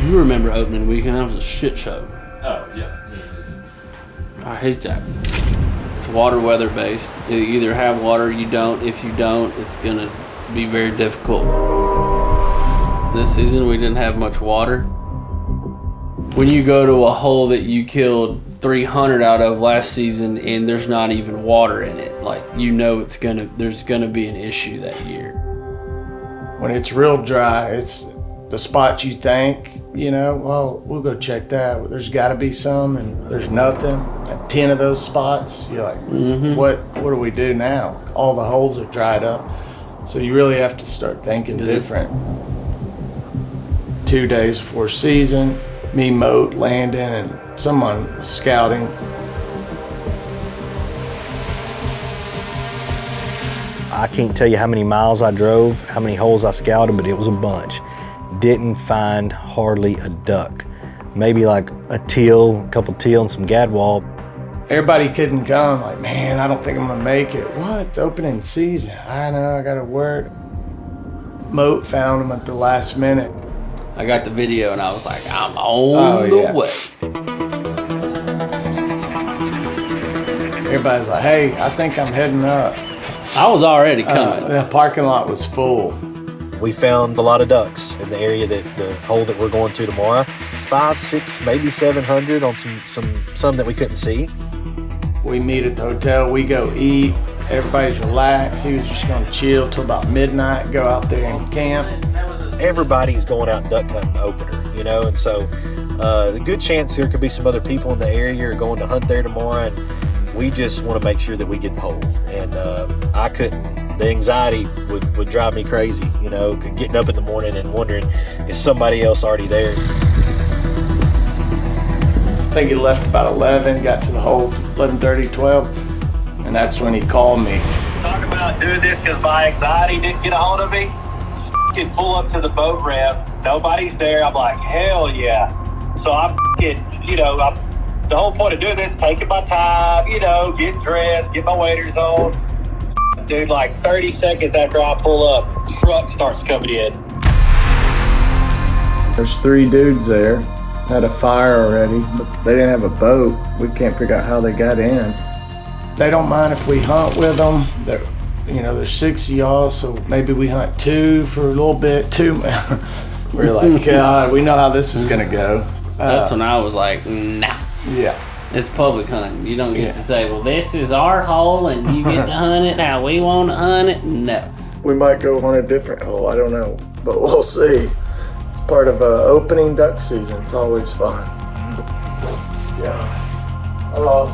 You remember opening weekend? That was a shit show. Oh, yeah. I hate that. It's water weather based. You either have water or you don't. If you don't, it's going to be very difficult. This season, we didn't have much water. When you go to a hole that you killed 300 out of last season and there's not even water in it, like, you know there's gonna be an issue that year. When it's real dry, it's the spots you think, well, we'll go check that. There's got to be some, and there's nothing. At 10 of those spots, you're like, what do we do now? All the holes are dried up. So you really have to start thinking different. 2 days before season, me, Moat, Landon, and someone was scouting. I can't tell you how many miles I drove, how many holes I scouted, but it was a bunch. Didn't find hardly a duck. Maybe like a teal, a couple teal, and some gadwall. Everybody couldn't come. Like, man, I don't think I'm gonna make it. What? It's opening season. I know, I gotta work. Moat found them at the last minute. I got the video and I was like, I'm on the way. Everybody's like, hey, I think I'm heading up. I was already coming. The parking lot was full. We found a lot of ducks in the area the hole that we're going to tomorrow. 500, 600, maybe 700 on some that we couldn't see. We meet at the hotel, we go eat, everybody's relaxed. He was just gonna chill till about midnight, go out there and camp. Everybody's going out duck hunting opener, and so the good chance there could be some other people in the area are going to hunt there tomorrow, and we just want to make sure that we get the hole. And I couldn't. The anxiety would drive me crazy, getting up in the morning and wondering, is somebody else already there? I think he left about 11, got to the hole 11:30, 12, and that's when he called me. Talk about doing this because my anxiety didn't get a hold of me. Can pull up to the boat ramp, nobody's there. I'm like, hell yeah. So I'm the whole point of doing this, taking my time, get dressed, get my waders on. Dude, like 30 seconds after I pull up, truck starts coming in. There's 3 dudes there, had a fire already, but they didn't have a boat. We can't figure out how they got in. They don't mind if we hunt with them. There's 6 of y'all, so maybe we hunt 2 for a little bit. 2, we're like, God, we know how this is gonna go. That's when I was like, nah. Yeah. It's public hunting. You don't get to say, well, this is our hole and you get to hunt it how we want to hunt it. No. We might go hunt a different hole, I don't know, but we'll see. It's part of opening duck season. It's always fun. Yeah. Hello.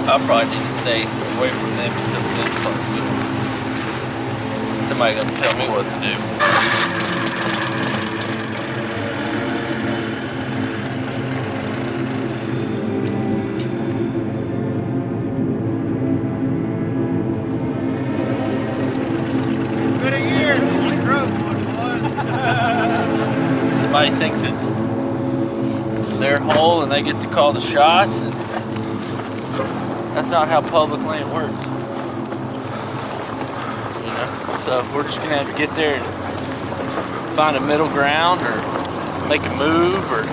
I probably need to stay away from them until 6 o'clock. Somebody gonna tell me what to do. Somebody thinks it's their hole and they get to call the shots. And that's not how public land works. So we're just gonna have to get there and find a middle ground or make a move or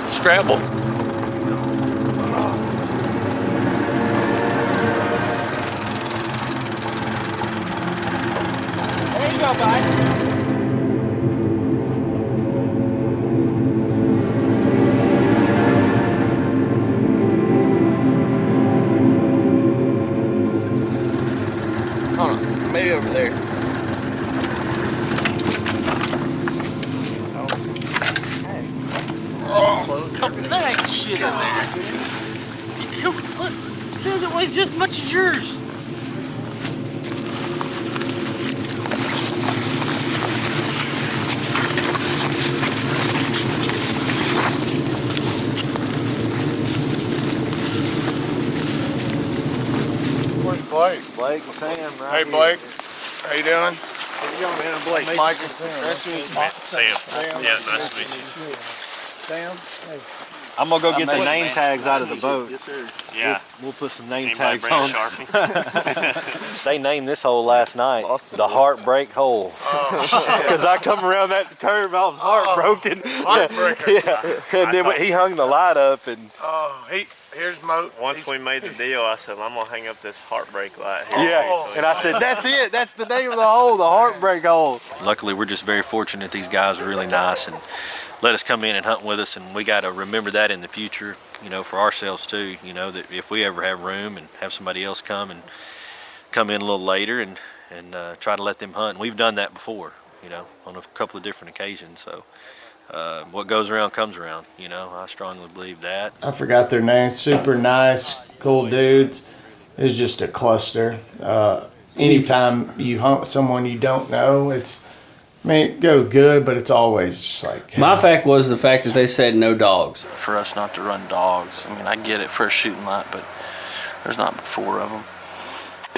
scrabble. There you go, bud. Maybe over there. Oh, that ain't shit in there. Look, it says it weighs just as much as yours. Blake, Sam. Hey, Blake. How you doing? How you doing, man? I'm Blake. Michael. Nice to meet you. Sam. Yeah, nice to meet you. Sam. Hey. I'm gonna go get the name tags out of the boat. Yes, sir. Yeah. We'll put some name Anybody tags bring a on. Sharpie? They named this hole last night the Heartbreak hole. Because I come around that curve, I was heartbroken. Heartbreaker. Yeah. And then he hung the light up and. Oh, here's Mo. Once we made the deal, I said, I'm going to hang up this Heartbreak light here. Yeah, and I said, that's it. That's the name of the hole, the Heartbreak hole. Luckily, we're just very fortunate. These guys are really nice and let us come in and hunt with us, and we got to remember that in the future, you know, for ourselves too, you know, that if we ever have room and have somebody else come in a little later and try to let them hunt. And we've done that before, you know, on a couple of different occasions. So what goes around comes around, you know. I strongly believe that. I forgot their names. Super nice, cool dudes. It's just a cluster. Anytime you hunt with someone you don't know, it go good, but it's always just like... My fact was the fact that they said no dogs. For us not to run dogs. I mean, I get it for a shooting light, but there's not but 4 of them.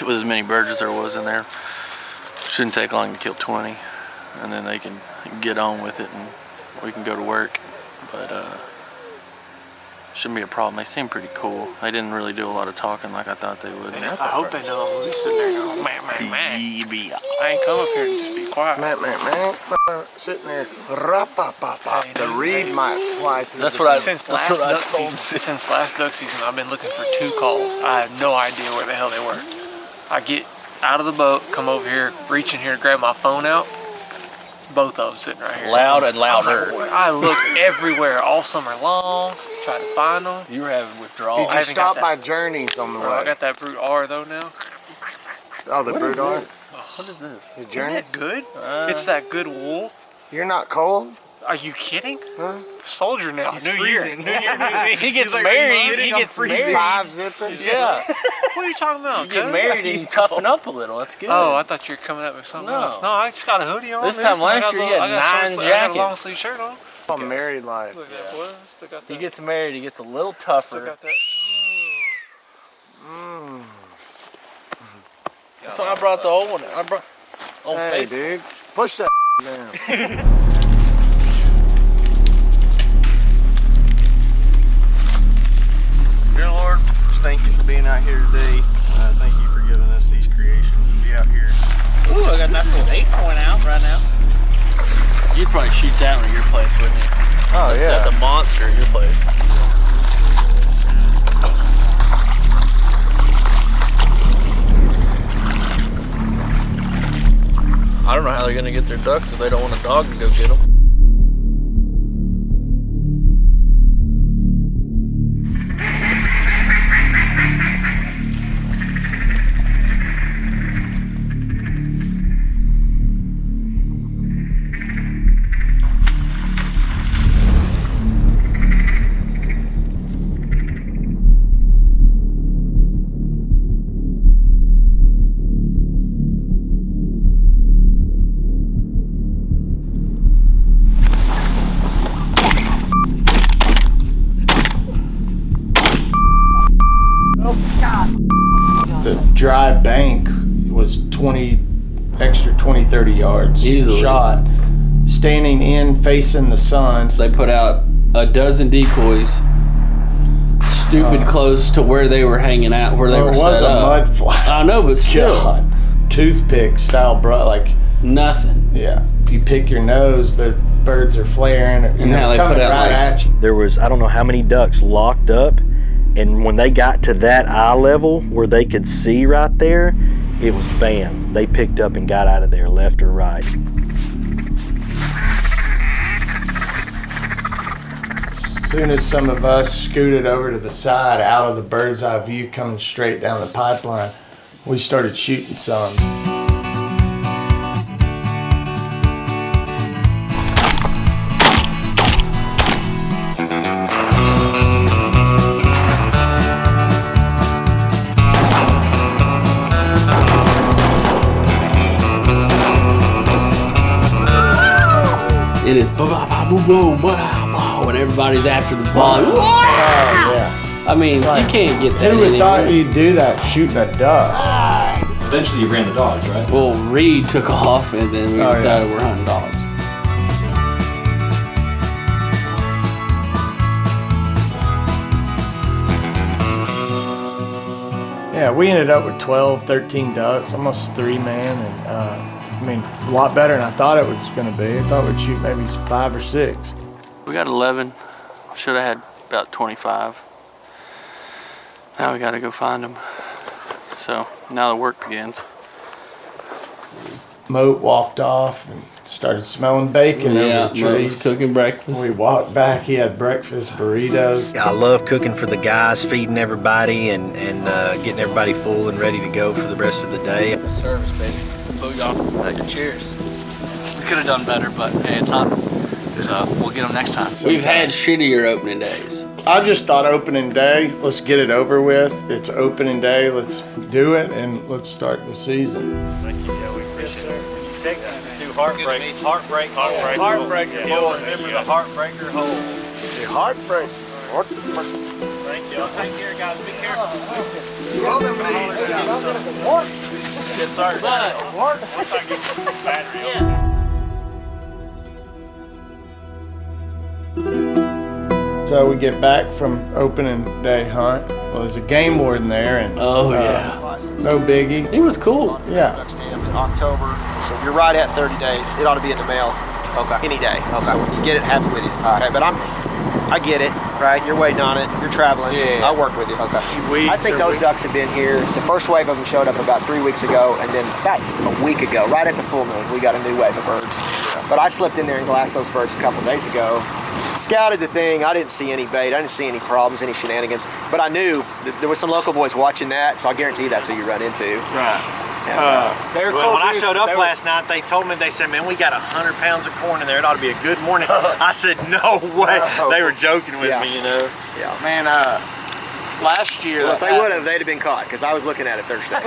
With as many birds as there was in there, shouldn't take long to kill 20, and then they can get on with it and we can go to work. But shouldn't be a problem. They seem pretty cool. They didn't really do a lot of talking like I thought they would. I hope they know I'm sitting there going, man. I ain't come up here to just be quiet. Man. Sitting there. The reed might fly through. That's what I. Since that's last what I duck told season, since last duck season, I've been looking for 2 calls. I have no idea where the hell they were. I get out of the boat, come over here, reach in here, grab my phone out. Both of them sitting right here. Loud and louder. I looked everywhere all summer long, tried to find them. You were having withdrawal. Did you stop by Journeys on the I way? got that Brute R though now. Oh, the Brute R? What is this? The Isn't Journeys? that good? It's that good wool. You're not cold? Are you kidding? Huh? Soldier now. New year, new me. He gets married. He gets married. 5 zippers? Yeah. What are you talking about? You get cuz? married and you toughen up a little. That's good. Oh, I thought you were coming up with something No. else. No, I just got a hoodie on. This time last year, you had 9 I got a jackets. long sleeve shirt on. I'm married life. Look at that, boy. Still got that. He gets married. He gets a little Still tougher. got that. That's why I brought the old one. I brought. On Hey, faith. dude. Push that down. Dear Lord, just thank you for being out here today. Thank you for giving us these creations to be out here. Ooh, I got a nice little 8-point out right now. You'd probably shoot that one at your place, wouldn't you? Oh, yeah. That's a monster at your place. I don't know how they're gonna get their ducks if they don't want a dog to go get them. The dry bank was 20, 30 yards Easily. shot. Standing in, facing the sun. They put out a dozen decoys, stupid close to where they were hanging out, where they Well, were it was set a up. mud fly. I know, but still, God. Toothpick style, bro. Like, nothing. yeah. If you pick your nose, the birds are flaring. And how they coming put out, right like- at you. There was, I don't know how many ducks locked up, and when they got to that eye level where they could see right there, it was bam. They picked up and got out of there, left or right. As soon as some of us scooted over to the side, out of the bird's eye view, coming straight down the pipeline, we started shooting some. It is boom, boom, boom, boom, and everybody's after the ball. Oh, yeah. I mean, Right. you can't get that Who would thought anywhere. you'd do that shooting a duck? Eventually you ran the dogs, right? Well, Reed took off, and then we decided we're hunting dogs. Yeah, we ended up with 12, 13 ducks, almost 3 man, and I mean, a lot better than I thought it was going to be. I thought we'd shoot maybe 5 or 6. We got 11. Should have had about 25. Now we got to go find them. So now the work begins. Moat walked off and started smelling bacon over the trees. Cooking breakfast. We walked back. He had breakfast, burritos. I love cooking for the guys, feeding everybody, and getting everybody full and ready to go for the rest of the day. The service, baby. Booyah. Cheers. We could have done better, but hey, it's on. So we'll get them next time. We've had shittier opening days. I just thought opening day, let's get it over with. It's opening day, let's do it, and let's start the season. Thank you, yeah, we appreciate it. When you take that, do heartbreak, heartbreak, Heartbreaker. Remember the heartbreaker hole. The heartbreak. Thank you. Take care, guys. Be careful. Yes, sir. Once I get the battery on. So we get back from opening day hunt. Well, there's a game warden there, and no biggie. He was cool. Yeah. Next day in October. So you're right at 30 days. It ought to be in the mail. Any day. So when you get it, have it with you. Okay. But I get it. Right. You're waiting on it. You're traveling. Yeah. I'll work with you. Okay. I think those ducks have been here. The first wave of them showed up about 3 weeks ago, and then about a week ago, right at the full moon, we got a new wave of birds. But I slipped in there and glassed those birds a couple of days ago. Scouted the thing. I didn't see any bait. I didn't see any problems, any shenanigans. But I knew that there were some local boys watching that, so I guarantee that's who you run into. Right. Well, when I showed up last night, they told me, they said, man, we got 100 pounds of corn in there. It ought to be a good morning. I said, no way. They were joking with me, you know. Yeah. Man, last year. Well, if they would have, they'd have been caught, because I was looking at it Thursday.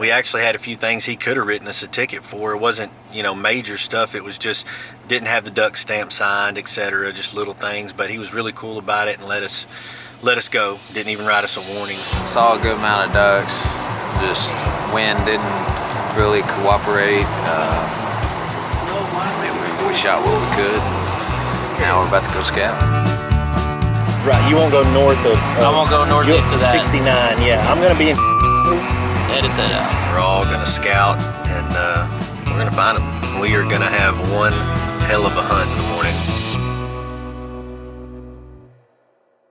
We actually had a few things he could have written us a ticket for. It wasn't, major stuff. It was just didn't have the duck stamp signed, etc. Just little things. But he was really cool about it and let us go. Didn't even write us a warning. Saw a good amount of ducks. Just wind didn't really cooperate. We shot what we could. Now we're about to go scout. Right, you won't go north of. I won't go northeast of that. 69. Yeah, I'm gonna be in. Edit that out. We're all gonna scout, and we're gonna find them. We are gonna have one hell of a hunt.